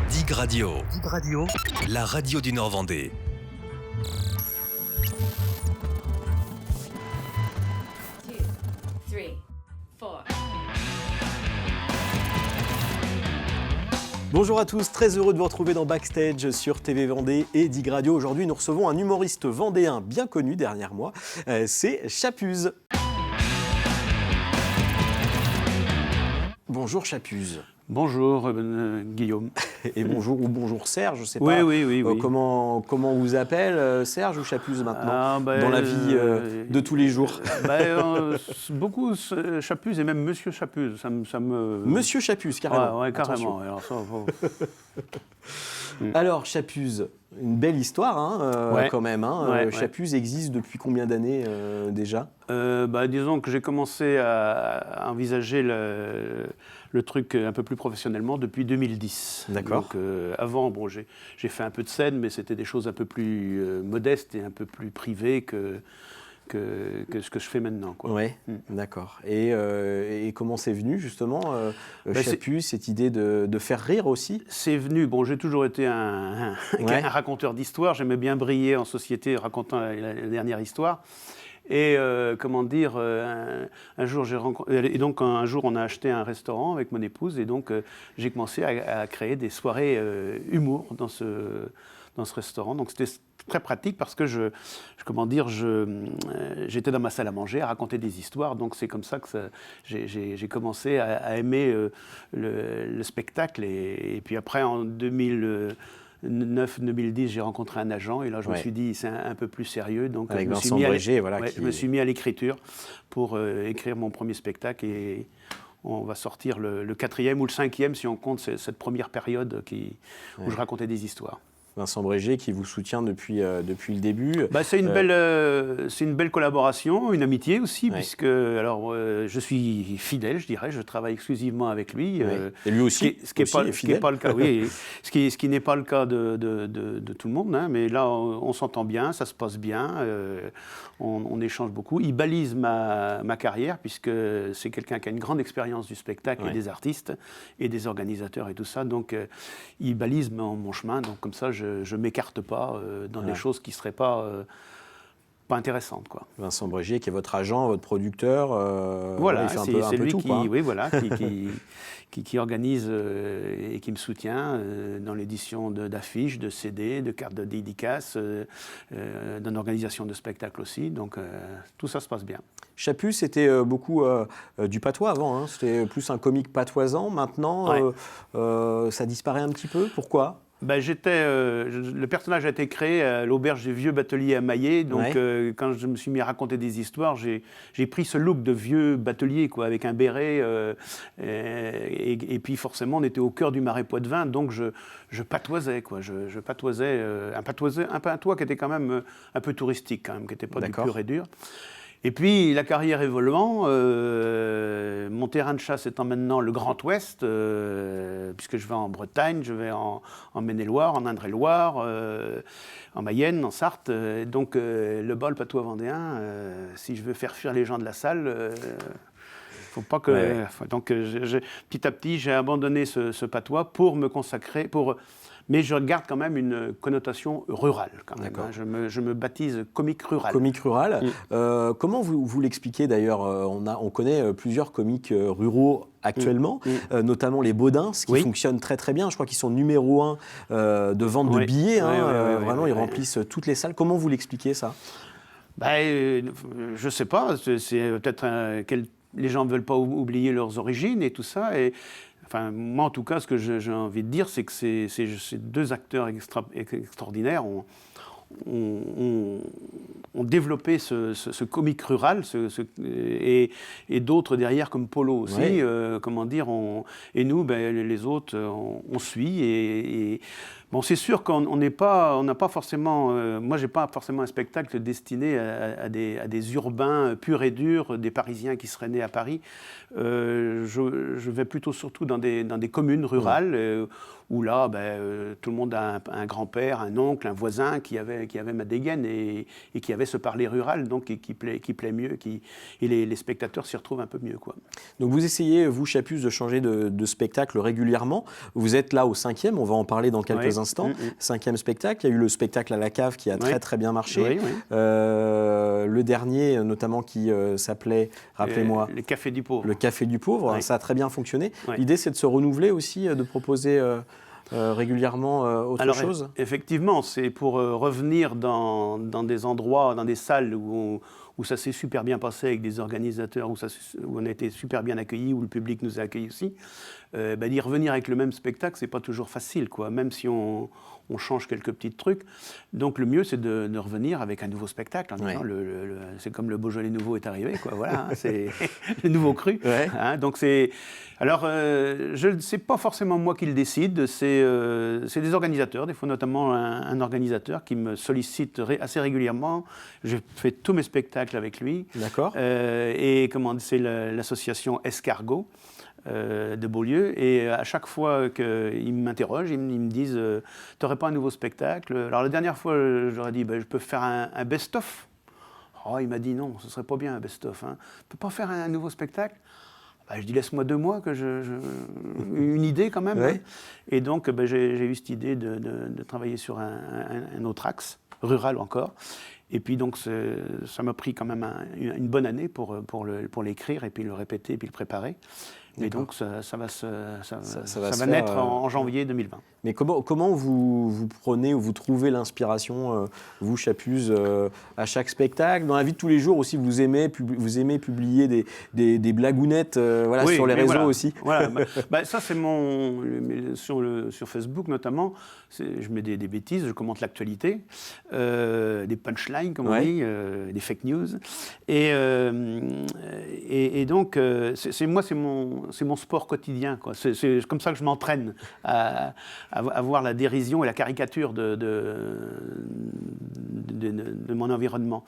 Dig Radio. Dig Radio. La radio du Nord-Vendée. Bonjour à tous, très heureux de vous retrouver dans Backstage sur TV Vendée et Dig Radio. Aujourd'hui, nous recevons un humoriste vendéen bien connu derrière moi, c'est Chapuz. Bonjour Chapuz. Bonjour Guillaume. Et bonjour ou bonjour Serge, je sais oui, pas. Oui. Comment on vous appelle, Serge ou Chapuz maintenant, dans la vie de tous les jours? Beaucoup Chapuz et même Monsieur Chapuz. Ça me... Monsieur Chapuz, carrément. Ouais, carrément. Alors, ça, Alors Chapuz, une belle histoire quand même. Chapuz existe depuis combien d'années déjà? Disons que j'ai commencé à envisager le truc un peu plus professionnellement depuis 2010. D'accord. Donc avant, j'ai fait un peu de scène, mais c'était des choses un peu plus modestes et un peu plus privées que ce que je fais maintenant, quoi. Oui, d'accord. Et comment c'est venu justement, Chapuz, cette idée de faire rire aussi? C'est venu, j'ai toujours été un raconteur d'histoires, j'aimais bien briller en société racontant la dernière histoire. Et un jour un jour on a acheté un restaurant avec mon épouse et donc j'ai commencé à créer des soirées humour dans ce restaurant. Donc c'était très pratique parce que j'étais dans ma salle à manger à raconter des histoires. Donc c'est comme ça que j'ai commencé à aimer le spectacle. Et puis après en 2009-2010, j'ai rencontré un agent et là je me suis dit c'est un peu plus sérieux. Donc avec Vincent Brégé, je me suis mis à l'écriture pour écrire mon premier spectacle et on va sortir le 4e ou le 5e si on compte cette première période où je racontais des histoires. Vincent Brégé qui vous soutient depuis le début. C'est une belle collaboration, une amitié aussi, puisque je suis fidèle, je dirais, je travaille exclusivement avec lui. Et lui aussi, ce qui n'est pas le cas, ce qui n'est pas le cas de tout le monde, hein, mais là on s'entend bien, ça se passe bien, on échange beaucoup. Il balise ma carrière, puisque c'est quelqu'un qui a une grande expérience du spectacle et des artistes et des organisateurs et tout ça, donc il balise mon chemin, donc comme ça je ne m'écarte pas dans des choses qui ne seraient pas intéressantes, quoi. Vincent Brégé, qui est votre agent, votre producteur, voilà, il fait un peu tout, quoi. Qui organise et qui me soutient dans l'édition d'affiches, de CD, de cartes de dédicace, dans l'organisation de spectacles aussi. Donc tout ça se passe bien. Chapuz, c'était beaucoup du patois avant, hein. C'était plus un comique patoisant. Maintenant, ça disparaît un petit peu. Pourquoi ? Le personnage a été créé à l'auberge des vieux bateliers à Maillet, donc quand je me suis mis à raconter des histoires, j'ai pris ce look de vieux batelier, quoi, avec un béret, et puis forcément on était au cœur du Marais Poitevin, donc je patoisais, quoi, je patoisais, un patois qui était quand même un peu touristique, quand même, qui n'était pas du pur et dur. Et puis, la carrière évoluant, mon terrain de chasse étant maintenant le Grand Ouest, puisque je vais en Bretagne, je vais en Maine-et-Loire, en Indre-et-Loire, en Mayenne, en Sarthe. Donc, le patois vendéen, si je veux faire fuir les gens de la salle, faut pas que... Donc, petit à petit, j'ai abandonné ce patois pour me consacrer... Mais je garde quand même une connotation rurale, quand même. Hein. Je me baptise comique rural. Comique rural. Comment vous l'expliquez d'ailleurs? On connaît plusieurs comiques ruraux actuellement, notamment les Baudins, qui fonctionnent très très bien. Je crois qu'ils sont numéro 1 de vente de billets. Vraiment, ils remplissent toutes les salles. Comment vous l'expliquez, ça? Je sais pas. C'est peut-être les gens ne veulent pas oublier leurs origines et tout ça. Enfin, moi, en tout cas, ce que j'ai envie de dire, c'est que ces deux acteurs extraordinaires ont développé ce comique rural et d'autres derrière comme Polo aussi. Et nous, les autres, on suit. Bon, c'est sûr qu'on n'a pas forcément... moi, je n'ai pas forcément un spectacle destiné à des urbains purs et durs, des Parisiens qui seraient nés à Paris. Je vais plutôt surtout dans des communes rurales où là, tout le monde a un grand-père, un oncle, un voisin qui avait avait ma dégaine et qui avait ce parler rural, donc, et qui plaît mieux, et les spectateurs s'y retrouvent un peu mieux, quoi. Donc vous essayez, vous, Chapuz, de changer de spectacle régulièrement. Vous êtes là au 5e, on va en parler dans quelques instants. 5e spectacle, il y a eu le spectacle à la cave qui a très bien marché. Le dernier, notamment, qui s'appelait, rappelez-moi... Le Café du Pauvre. Le Café du Pauvre, ça a très bien fonctionné. L'idée, c'est de se renouveler aussi, de proposer... régulièrement autre chose. Effectivement, c'est pour revenir dans des endroits, dans des salles où ça s'est super bien passé avec des organisateurs, où on a été super bien accueillis, où le public nous a accueillis aussi. D'y revenir avec le même spectacle, c'est pas toujours facile, quoi, même si on change quelques petits trucs. Donc le mieux, c'est de revenir avec un nouveau spectacle, en disant c'est comme le Beaujolais nouveau est arrivé, quoi. Voilà, c'est le nouveau cru. Hein, donc c'est... Alors, c'est pas forcément moi qui le décide, c'est des organisateurs, des fois notamment un organisateur qui me sollicite assez régulièrement. Je fais tous mes spectacles avec lui. D'accord. Et c'est l'association Escargot de Beaulieu, et à chaque fois qu'ils m'interrogent, ils me disent « T'aurais pas un nouveau spectacle ?» Alors la dernière fois, j'aurais dit je peux faire un best-of. Oh, il m'a dit « Non, ce serait pas bien un best-of. Hein. Tu peux pas faire un nouveau spectacle ?» Je dis « Laisse-moi 2 mois, que une idée quand même. Hein. » Et donc j'ai eu cette idée de travailler sur un autre axe, rural encore. Et puis donc ça m'a pris quand même une bonne année pour l'écrire, et puis le répéter, et puis le préparer. Et donc ça va naître en janvier 2020. Mais comment vous prenez ou vous trouvez l'inspiration, vous, Chapuz, à chaque spectacle? Dans la vie de tous les jours aussi, vous aimez publier des blagounettes sur les réseaux aussi. Voilà. Ça, c'est sur Facebook notamment, je mets des bêtises, je commente l'actualité, des punchlines, comme on dit, des fake news. Et donc, c'est mon sport quotidien, quoi. C'est comme ça que je m'entraîne à voir la dérision et la caricature de mon environnement.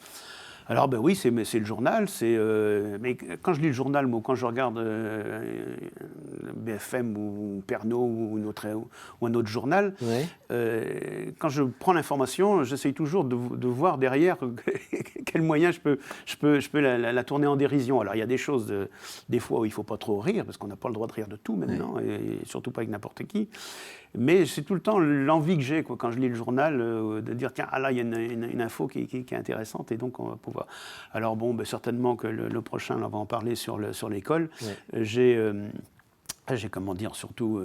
Alors oui, c'est le journal, mais quand je lis le journal, moi, quand je regarde BFM ou Pernod ou un autre journal, quand je prends l'information, j'essaye toujours de voir derrière quel moyen je peux la tourner en dérision. Alors il y a des choses, des fois où il ne faut pas trop rire, parce qu'on n'a pas le droit de rire de tout maintenant, et surtout pas avec n'importe qui. Mais c'est tout le temps l'envie que j'ai, quand je lis le journal, de dire tiens, là il y a une info qui est intéressante, et donc on va pouvoir. Alors certainement que le prochain, on va en parler sur l'école. J'ai comment dire, surtout,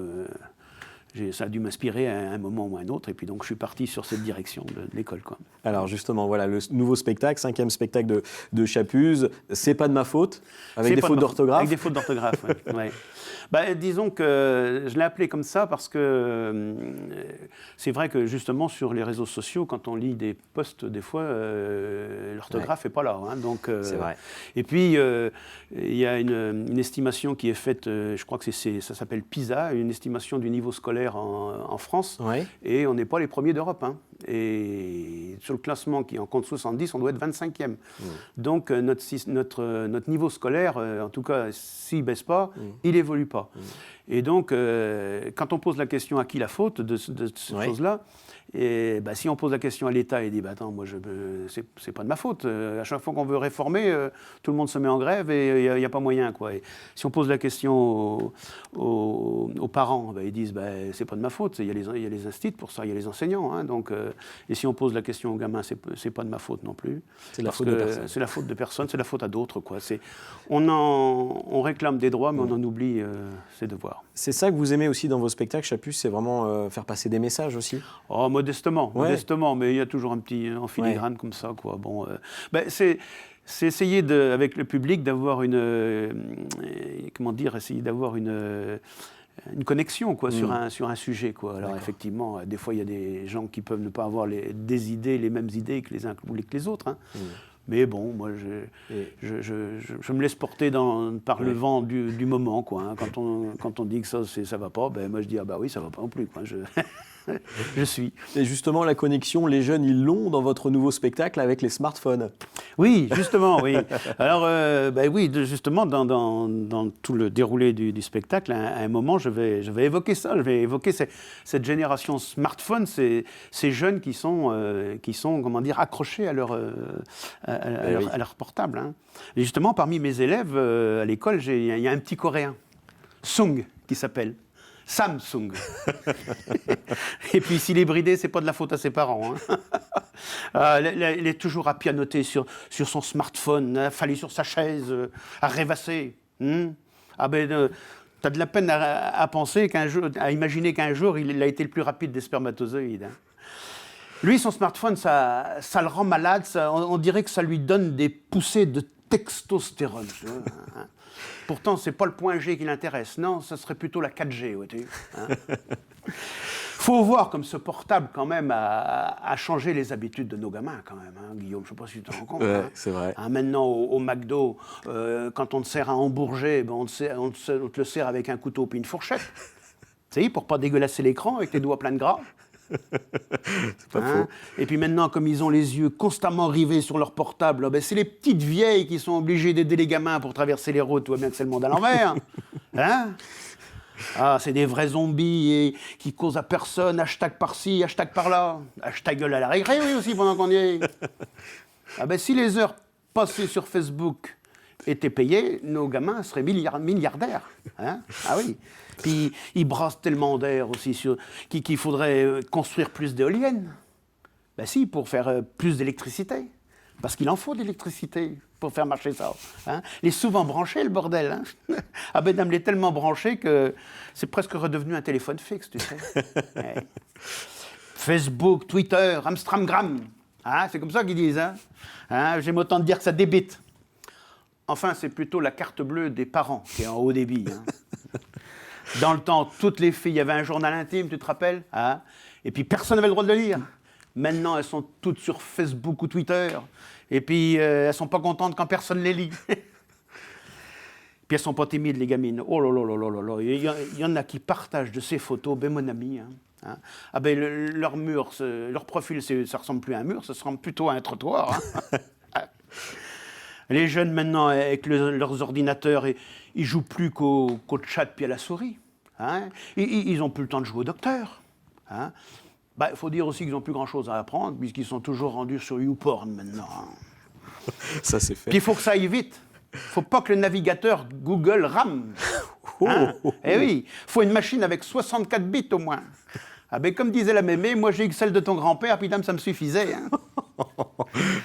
ça a dû m'inspirer à un moment ou à un autre, et puis donc je suis parti sur cette direction de l'école, quoi. Alors justement, voilà, le nouveau spectacle, 5e spectacle de Chapuz, c'est pas de ma faute, avec des fautes d'orthographe. Avec des fautes d'orthographe, oui. Disons que je l'ai appelé comme ça parce que c'est vrai que justement sur les réseaux sociaux, quand on lit des posts, des fois, l'orthographe n'est pas là. Hein, donc, c'est vrai. Et puis, il y a une estimation qui est faite, je crois que ça s'appelle PISA, une estimation du niveau scolaire en France, et on n'est pas les premiers d'Europe. Hein. Et sur le classement qui en compte 70, on doit être 25e. Donc notre niveau scolaire, en tout cas, s'il ne baisse pas, il n'évolue pas. Et donc, quand on pose la question à qui la faute de cette chose-là, et si on pose la question à l'État, il dit attends, moi c'est pas de ma faute. À chaque fois qu'on veut réformer, tout le monde se met en grève et il n'y a pas moyen, quoi. Et si on pose la question aux parents, ils disent c'est pas de ma faute. Il y a les instituts pour ça, il y a les enseignants. Hein, donc, et si on pose la question aux gamins, c'est pas de ma faute non plus. C'est la faute de personne. C'est la faute de personne, c'est la faute à d'autres, quoi. On réclame des droits, mais on en oublie ses devoirs. C'est ça que vous aimez aussi dans vos spectacles, Chapuz, c'est vraiment faire passer des messages aussi? Oh, modestement, mais il y a toujours un petit en filigrane comme ça, quoi. Bon, c'est essayer avec le public d'avoir essayer d'avoir une connexion, quoi, sur un sujet, quoi. Alors effectivement, des fois il y a des gens qui peuvent ne pas avoir les mêmes idées que les uns ou que les autres. Hein. Mais bon, moi, je me laisse porter par le vent du moment, quoi. Hein. Quand on dit que ça va pas, moi je dis oui, ça va pas non plus, quoi. je suis. Et justement, la connexion, les jeunes, ils l'ont dans votre nouveau spectacle avec les smartphones. Oui, justement, oui. Alors, oui, justement, dans tout le déroulé du spectacle, à un moment, je vais évoquer ça. Je vais évoquer cette génération smartphone, ces jeunes qui sont, comment dire, accrochés à leur portable. Hein. Et justement, parmi mes élèves à l'école, il y a un petit Coréen, Sung, qui s'appelle Samsung. Et puis s'il est bridé, c'est pas de la faute à ses parents. Hein. Il est toujours à pianoter sur son smartphone, affalé sur sa chaise, à rêvasser. T'as de la peine à penser à imaginer qu'un jour il a été le plus rapide des spermatozoïdes. Hein. Lui, son smartphone, ça le rend malade. On dirait que ça lui donne des poussées de testostérone. Hein. Pourtant, c'est pas le point G qui l'intéresse. Non, ce serait plutôt la 4G. Ouais, hein. Faut voir comme ce portable, quand même, a changé les habitudes de nos gamins, quand même, hein, Guillaume. Je sais pas si tu te rends compte. Ouais, hein. c'est vrai. Hein, maintenant, au McDo, quand on te sert un hamburger, on te le sert avec un couteau puis une fourchette. Tu sais, pour pas dégueulasser l'écran avec tes doigts pleins de gras. C'est pas faux. Et puis maintenant, comme ils ont les yeux constamment rivés sur leur portable, c'est les petites vieilles qui sont obligées d'aider les gamins pour traverser les routes. Tu vois bien que c'est le monde à l'envers. Hein? C'est des vrais zombies et qui causent à personne. Hashtag par-ci, hashtag par-là. Hashtag gueule à la récré, oui, aussi, pendant qu'on y est. Si les heures passées sur Facebook étaient payées, nos gamins seraient milliardaires. Hein? Ah oui. Puis ils brassent tellement d'air aussi qu'il faudrait construire plus d'éoliennes. Si, pour faire plus d'électricité. Parce qu'il en faut d'électricité pour faire marcher ça. Hein? Il est souvent branché, le bordel. Hein? Dame l'est tellement branché que c'est presque redevenu un téléphone fixe, tu sais. Ouais. Facebook, Twitter, Amstramgram. Hein? C'est comme ça qu'ils disent. Hein? J'aime autant te dire que ça débite. Enfin, c'est plutôt la carte bleue des parents qui est en haut débit. Hein? Dans le temps, toutes les filles, il y avait un journal intime, tu te rappelles? Hein? Et puis personne n'avait le droit de le lire. Maintenant, elles sont toutes sur Facebook ou Twitter. Et puis, elles ne sont pas contentes quand personne les lit. Puis elles ne sont pas timides, les gamines. Oh là là là là là là. Il y en a qui partagent de ces photos, mon ami. Hein? Leur mur, leur profil, ça ne ressemble plus à un mur, ça ressemble plutôt à un trottoir. Hein? Les jeunes, maintenant, avec leurs ordinateurs, ils jouent plus qu'au chat puis à la souris. Hein? Ils n'ont plus le temps de jouer au docteur. Hein? Faut dire aussi qu'ils n'ont plus grand-chose à apprendre, puisqu'ils sont toujours rendus sur YouPorn maintenant. Hein? Ça, c'est fait. Puis il faut que ça aille vite. Il ne faut pas que le navigateur Google rame. Hein? Eh oui, il faut une machine avec 64 bits au moins. Comme disait la mémé, moi j'ai eu celle de ton grand-père, puis dame, ça me suffisait. Hein?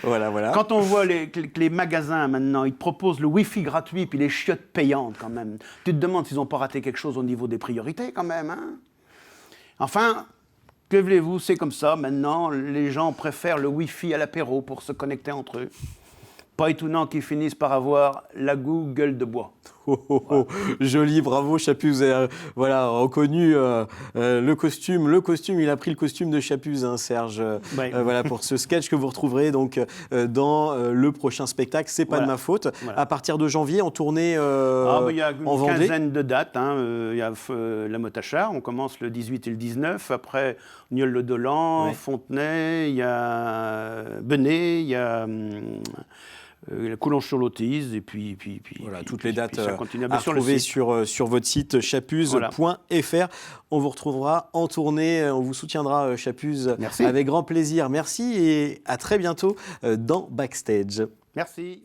Voilà. Quand on voit les magasins maintenant, ils te proposent le Wi-Fi gratuit puis les chiottes payantes quand même. Tu te demandes s'ils n'ont pas raté quelque chose au niveau des priorités quand même. Hein? Enfin, que voulez-vous, c'est comme ça. Maintenant, les gens préfèrent le Wi-Fi à l'apéro pour se connecter entre eux. Pas étonnant qu'ils finissent par avoir la gueule de bois. Joli, bravo Chapuz. Vous avez reconnu le costume. Le costume, il a pris le costume de Chapuz, hein, Serge. Ouais. Pour ce sketch que vous retrouverez donc dans le prochain spectacle. C'est pas de ma faute. Voilà. À partir de janvier, en tournée en Vendée. Il y a une quinzaine de dates. Hein. Il y a la Motachar, on commence le 18 et le 19. Après, Nieul-le-Dolan, Fontenay, il y a Benet, il y a Coulonges-sur-Lotise, et puis voilà, toutes les dates à retrouver sur votre site chapuz.fr. On vous retrouvera en tournée, on vous soutiendra Chapuz avec grand plaisir. Merci et à très bientôt dans Backstage. Merci.